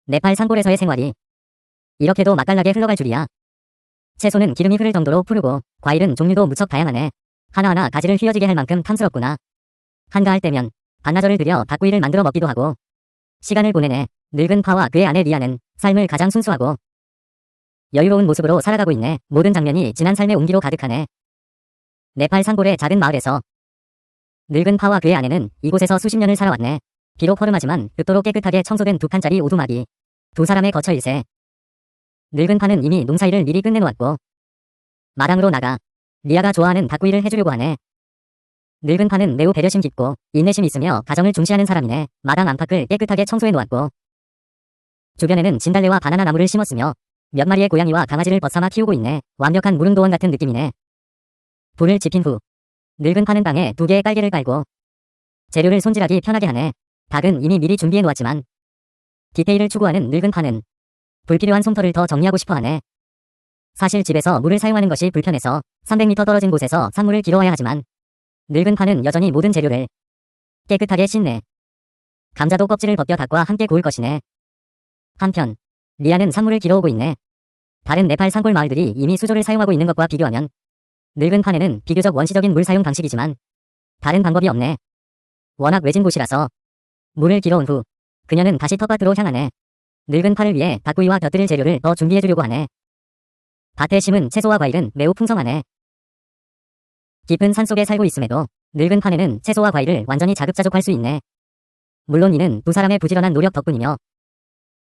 네팔 산골에서의 생활이 이렇게도 맛깔나게 흘러갈 줄이야. 채소는 기름이 흐를 정도로 푸르고 과일은 종류도 무척 다양하네. 하나하나 가지를 휘어지게 할 만큼 탐스럽구나. 한가할 때면 반나절을 들여 닭구이를 만들어 먹기도 하고 시간을 보내네. 늙은 파와 그의 아내 리아는 삶을 가장 순수하고 여유로운 모습으로 살아가고 있네. 모든 장면이 지난 삶의 온기로 가득하네. 네팔 산골의 작은 마을에서 늙은 파와 그의 아내는 이곳에서 수십 년을 살아왔네. 비록 허름하지만 극도로 깨끗하게 청소된 두 칸짜리 오두막이 두 사람의 거처일세. 늙은 파는 이미 농사일을 미리 끝내놓았고 마당으로 나가 리아가 좋아하는 닭구이를 해주려고 하네. 늙은 파는 매우 배려심 깊고 인내심 있으며 가정을 중시하는 사람이네. 마당 안팎을 깨끗하게 청소해 놓았고 주변에는 진달래와 바나나 나무를 심었으며 몇 마리의 고양이와 강아지를 벗삼아 키우고 있네. 완벽한 무릉도원 같은 느낌이네. 불을 지핀 후 늙은 파는 땅에 두 개의 깔개를 깔고 재료를 손질하기 편하게 하네. 닭은 이미 미리 준비해 놓았지만 디테일을 추구하는 늙은 파는 불필요한 솜털을 더 정리하고 싶어 하네. 사실 집에서 물을 사용하는 것이 불편해서 300m 떨어진 곳에서 산물을 길어와야 하지만 늙은 파는 여전히 모든 재료를 깨끗하게 씻네. 감자도 껍질을 벗겨 닭과 함께 구울 것이네. 한편 리아는 산물을 길어오고 있네. 다른 네팔 산골 마을들이 이미 수조를 사용하고 있는 것과 비교하면 늙은 파네는 비교적 원시적인 물 사용 방식이지만 다른 방법이 없네. 워낙 외진 곳이라서 물을 길어온 후 그녀는 다시 텃밭으로 향하네. 늙은 파를 위해 닭구이와 곁들일 재료를 더 준비해주려고 하네. 밭에 심은 채소와 과일은 매우 풍성하네. 깊은 산속에 살고 있음에도 늙은 파네는 채소와 과일을 완전히 자급자족할 수 있네. 물론 이는 두 사람의 부지런한 노력 덕분이며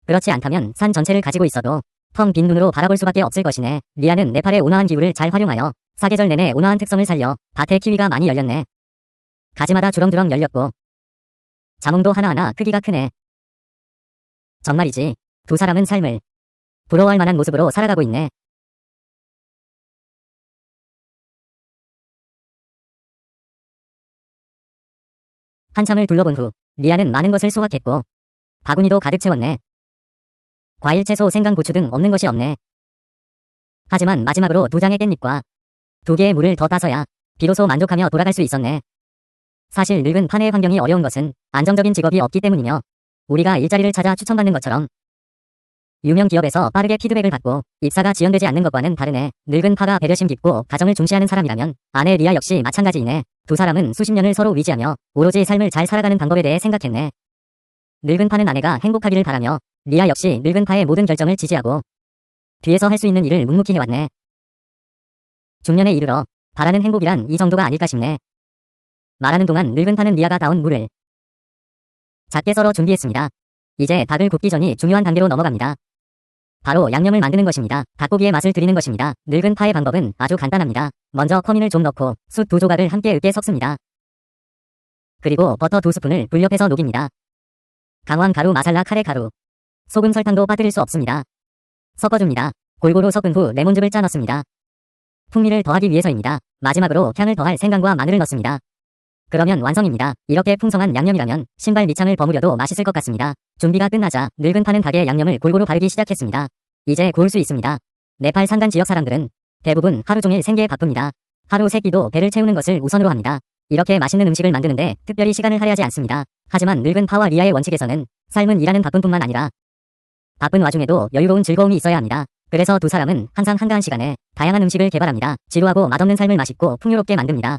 그렇지 않다면 산 전체를 가지고 있어도 텅 빈 눈으로 바라볼 수밖에 없을 것이네. 리아는 네팔의 온화한 기후를 잘 활용하여 사계절 내내 온화한 특성을 살려 밭에 키위가 많이 열렸네. 가지마다 주렁주렁 열렸고 자몽도 하나하나 크기가 크네. 정말이지 두 사람은 삶을 부러워할 만한 모습으로 살아가고 있네. 한참을 둘러본 후 리아는 많은 것을 수확했고 바구니도 가득 채웠네. 과일, 채소, 생강, 고추 등 없는 것이 없네. 하지만 마지막으로 두 장의 깻잎과 두 개의 물을 더 따서야 비로소 만족하며 돌아갈 수 있었네. 사실 늙은 파네의 환경이 어려운 것은 안정적인 직업이 없기 때문이며 우리가 일자리를 찾아 추천받는 것처럼 유명 기업에서 빠르게 피드백을 받고 입사가 지연되지 않는 것과는 다르네. 늙은 파가 배려심 깊고 가정을 중시하는 사람이라면 아내 리아 역시 마찬가지이네. 두 사람은 수십 년을 서로 위지하며 오로지 삶을 잘 살아가는 방법에 대해 생각했네. 늙은 파는 아내가 행복하기를 바라며 리아 역시 늙은 파의 모든 결정을 지지하고 뒤에서 할 수 있는 일을 묵묵히 해왔네. 중년에 이르러 바라는 행복이란 이 정도가 아닐까 싶네. 말하는 동안 늙은 파는 리아가 따온 물을 작게 썰어 준비했습니다. 이제 닭을 굽기 전이 중요한 단계로 넘어갑니다. 바로 양념을 만드는 것입니다. 닭고기의 맛을 들이는 것입니다. 늙은 파의 방법은 아주 간단합니다. 먼저 커민을 좀 넣고 숯 두 조각을 함께 으깨 섞습니다. 그리고 버터 두 스푼을 불렵해서 녹입니다. 강황 가루, 마살라, 카레 가루, 소금, 설탕도 빠뜨릴 수 없습니다. 섞어줍니다. 골고루 섞은 후 레몬즙을 짜 넣습니다. 풍미를 더하기 위해서입니다. 마지막으로 향을 더할 생강과 마늘을 넣습니다. 그러면 완성입니다. 이렇게 풍성한 양념이라면 신발 밑창을 버무려도 맛있을 것 같습니다. 준비가 끝나자 늙은 파는 닭에 양념을 골고루 바르기 시작했습니다. 이제 구울 수 있습니다. 네팔 산간 지역 사람들은 대부분 하루 종일 생계에 바쁩니다. 하루 세 끼도 배를 채우는 것을 우선으로 합니다. 이렇게 맛있는 음식을 만드는데 특별히 시간을 할애하지 않습니다. 하지만 늙은 파와 리아의 원칙에서는 삶은 일하는 바쁨뿐만 아니라 바쁜 와중에도 여유로운 즐거움이 있어야 합니다. 그래서 두 사람은 항상 한가한 시간에 다양한 음식을 개발합니다. 지루하고 맛없는 삶을 맛있고 풍요롭게 만듭니다.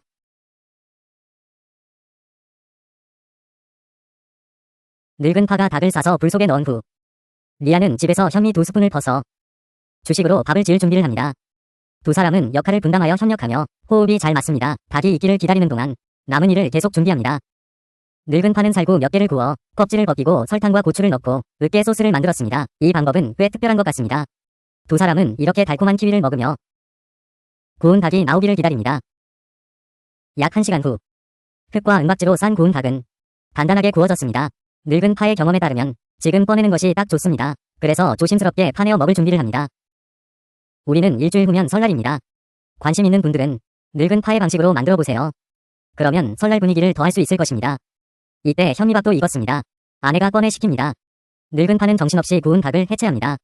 늙은 파가 닭을 싸서 불 속에 넣은 후 리아는 집에서 현미 두 스푼을 퍼서 주식으로 밥을 지을 준비를 합니다. 두 사람은 역할을 분담하여 협력하며 호흡이 잘 맞습니다. 닭이 익기를 기다리는 동안 남은 일을 계속 준비합니다. 늙은 파는 살구 몇 개를 구워 껍질을 벗기고 설탕과 고추를 넣고 으깨 소스를 만들었습니다. 이 방법은 꽤 특별한 것 같습니다. 두 사람은 이렇게 달콤한 키위를 먹으며 구운 닭이 나오기를 기다립니다. 약 1시간 후 흙과 은박지로 싼 구운 닭은 단단하게 구워졌습니다. 늙은 파의 경험에 따르면 지금 꺼내는 것이 딱 좋습니다. 그래서 조심스럽게 파내어 먹을 준비를 합니다. 우리는 일주일 후면 설날입니다. 관심 있는 분들은 늙은 파의 방식으로 만들어 보세요. 그러면 설날 분위기를 더할 수 있을 것입니다. 이때 현미밥도 익었습니다. 아내가 꺼내 시킵니다. 늙은 파는 정신없이 구운 닭을 해체합니다.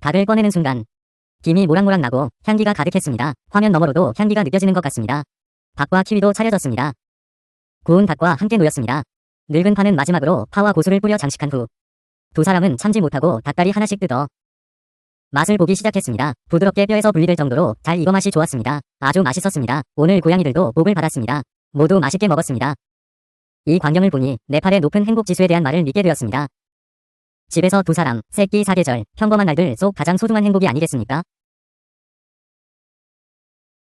닭을 꺼내는 순간 김이 모락모락 나고 향기가 가득했습니다. 화면 너머로도 향기가 느껴지는 것 같습니다. 밥과 키위도 차려졌습니다. 구운 닭과 함께 놓였습니다. 늙은 파는 마지막으로 파와 고수를 뿌려 장식한 후 두 사람은 참지 못하고 닭다리 하나씩 뜯어 맛을 보기 시작했습니다. 부드럽게 뼈에서 분리될 정도로 잘 익어 맛이 좋았습니다. 아주 맛있었습니다. 오늘 고양이들도 복을 받았습니다. 모두 맛있게 먹었습니다. 이 광경을 보니 네팔의 높은 행복지수에 대한 말을 믿게 되었습니다. 집에서 두 사람, 새끼 사계절, 평범한 날들 속 가장 소중한 행복이 아니겠습니까?